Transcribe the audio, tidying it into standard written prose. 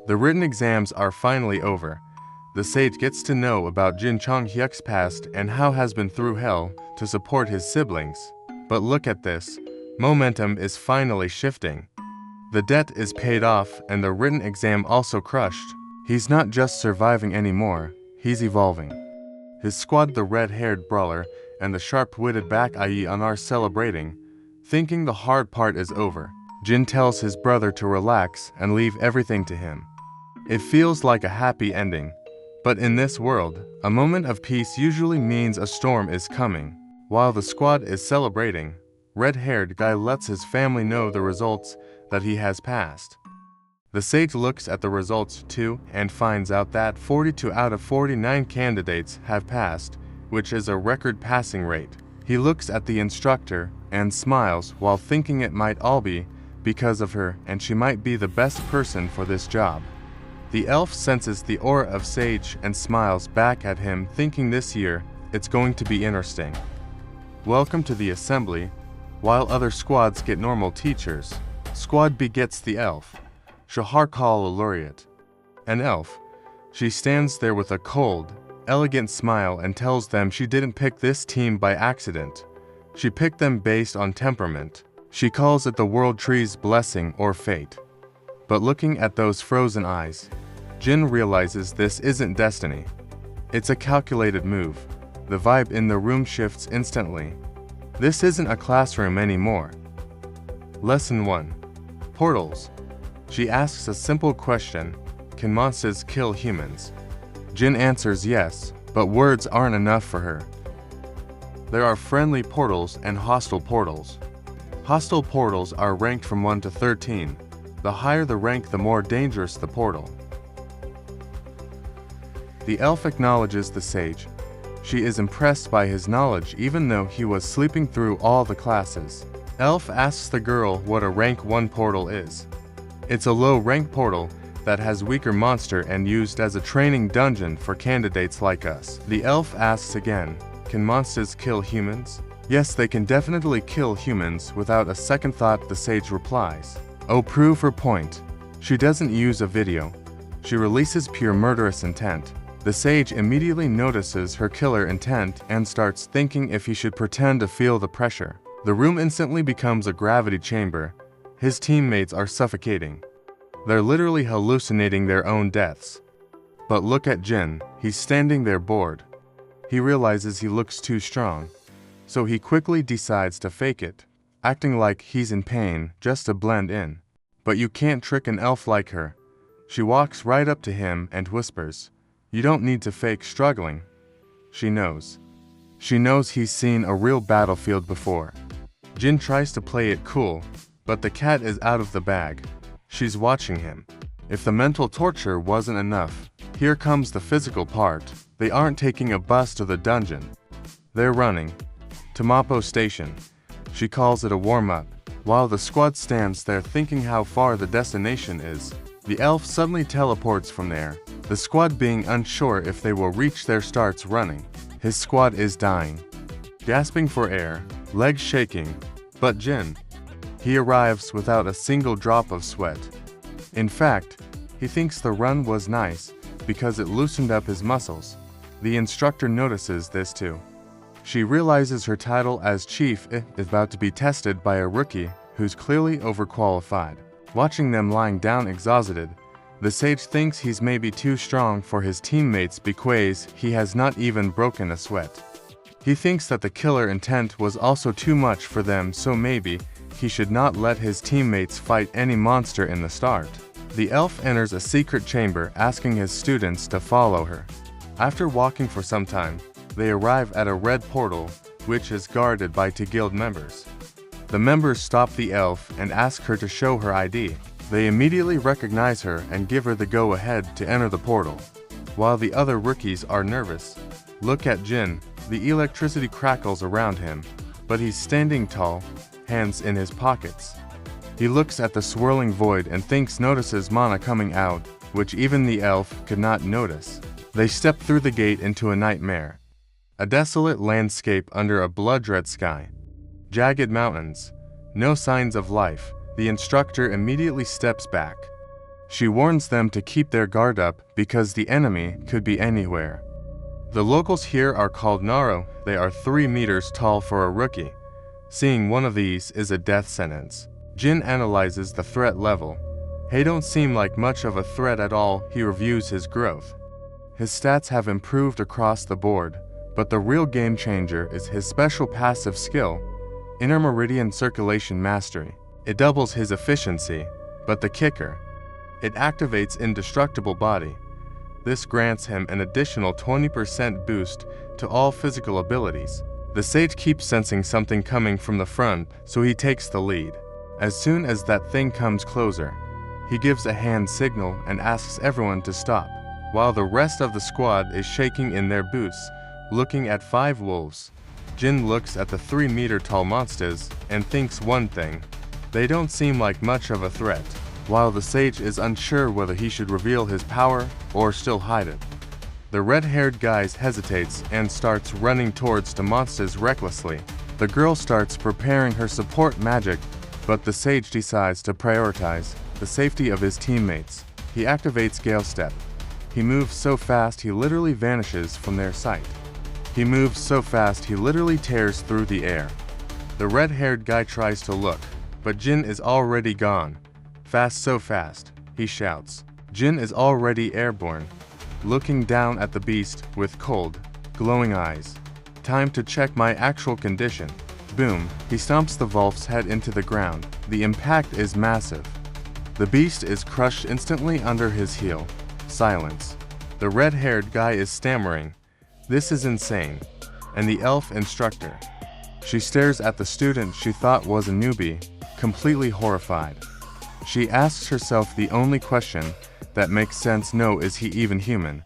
The written exams are finally over. The sage gets to know about Jin Chonghyuk's past and how has been through hell to support his siblings. But look at this. Momentum is finally shifting. The debt is paid off and the written exam also crushed. He's not just surviving anymore, he's evolving. His squad, the red-haired brawler and the sharp-witted Baek-ai are celebrating, thinking the hard part is over. Jin tells his brother to relax and leave everything to him. It feels like a happy ending. But in this world, a moment of peace usually means a storm is coming. While the squad is celebrating, red-haired guy lets his family know the results that he has passed. The sage looks at the results too and finds out that 42 out of 49 candidates have passed, which is a record passing rate. He looks at the instructor and smiles while thinking it might all be because of her and she might be the best person for this job. The elf senses the aura of Sage and smiles back at him, thinking this year, it's going to be interesting. Welcome to the assembly. While other squads get normal teachers, Squad B gets the elf, Shahar Kal laureate. An elf. She stands there with a cold, elegant smile and tells them she didn't pick this team by accident. She picked them based on temperament. She calls it the world tree's blessing or fate. But looking at those frozen eyes, Jin realizes this isn't destiny. It's a calculated move. The vibe in the room shifts instantly. This isn't a classroom anymore. Lesson 1. Portals. She asks a simple question: can monsters kill humans? Jin answers yes, but words aren't enough for her. There are friendly portals and hostile portals. Hostile portals are ranked from 1 to 13. The higher the rank, the more dangerous the portal. The elf acknowledges the sage. She is impressed by his knowledge even though he was sleeping through all the classes. Elf asks the girl what a rank 1 portal is. It's a low rank portal that has weaker monster and used as a training dungeon for candidates like us. The elf asks again, can monsters kill humans? Yes, they can definitely kill humans. Without a second thought, the sage replies. Oh, prove her point. She doesn't use a video. She releases pure murderous intent. The sage immediately notices her killer intent and starts thinking if he should pretend to feel the pressure. The room instantly becomes a gravity chamber. His teammates are suffocating. They're literally hallucinating their own deaths. But look at Jin, he's standing there bored. He realizes he looks too strong. So he quickly decides to fake it, acting like he's in pain just to blend in. But you can't trick an elf like her. She walks right up to him and whispers, you don't need to fake struggling. She knows. She knows he's seen a real battlefield before. Jin tries to play it cool, but the cat is out of the bag. She's watching him. If the mental torture wasn't enough, here comes the physical part. They aren't taking a bus to the dungeon. They're running. To Mapo Station. She calls it a warm-up. While the squad stands there thinking how far the destination is, the elf suddenly teleports from there. The squad being unsure if they will reach there starts running. His squad is dying. Gasping for air, legs shaking. But Jin. He arrives without a single drop of sweat. In fact, he thinks the run was nice because it loosened up his muscles. The instructor notices this too. She realizes her title as chief is about to be tested by a rookie who's clearly overqualified. Watching them lying down exhausted, the sage thinks he's maybe too strong for his teammates because he has not even broken a sweat. He thinks that the killer intent was also too much for them, so maybe he should not let his teammates fight any monster in the start. The elf enters a secret chamber asking his students to follow her. After walking for some time, they arrive at a red portal, which is guarded by 2 guild members. The members stop the elf and ask her to show her ID. They immediately recognize her and give her the go-ahead to enter the portal. While the other rookies are nervous, look at Jin. The electricity crackles around him, but he's standing tall, hands in his pockets. He looks at the swirling void and notices mana coming out, which even the elf could not notice. They step through the gate into a nightmare. A desolate landscape under a blood-red sky. Jagged mountains. No signs of life. The instructor immediately steps back. She warns them to keep their guard up because the enemy could be anywhere. The locals here are called Naro. They are 3 meters tall for a rookie. Seeing one of these is a death sentence. Jin analyzes the threat level. They don't seem like much of a threat at all. He reviews his growth. His stats have improved across the board, but the real game changer is his special passive skill, Inner Meridian Circulation Mastery. It doubles his efficiency, but the kicker, it activates Indestructible Body. This grants him an additional 20% boost to all physical abilities. The sage keeps sensing something coming from the front, so he takes the lead. As soon as that thing comes closer, he gives a hand signal and asks everyone to stop, while the rest of the squad is shaking in their boots, looking at 5 wolves. Jin looks at the 3-meter-tall monsters and thinks one thing: they don't seem like much of a threat, while the sage is unsure whether he should reveal his power or still hide it. The red-haired guy hesitates and starts running towards the monsters recklessly. The girl starts preparing her support magic, but the sage decides to prioritize the safety of his teammates. He activates Gale Step. He moves so fast he literally vanishes from their sight. He moves so fast he literally tears through the air. The red-haired guy tries to look, but Jin is already gone. Fast, so fast, he shouts. Jin is already airborne, looking down at the beast with cold, glowing eyes. Time to check my actual condition. Boom, he stomps the wolf's head into the ground. The impact is massive. The beast is crushed instantly under his heel. Silence. The red-haired guy is stammering. This is insane. And the elf instructor. She stares at the student she thought was a newbie, completely horrified. She asks herself the only question that makes sense: no, is he even human?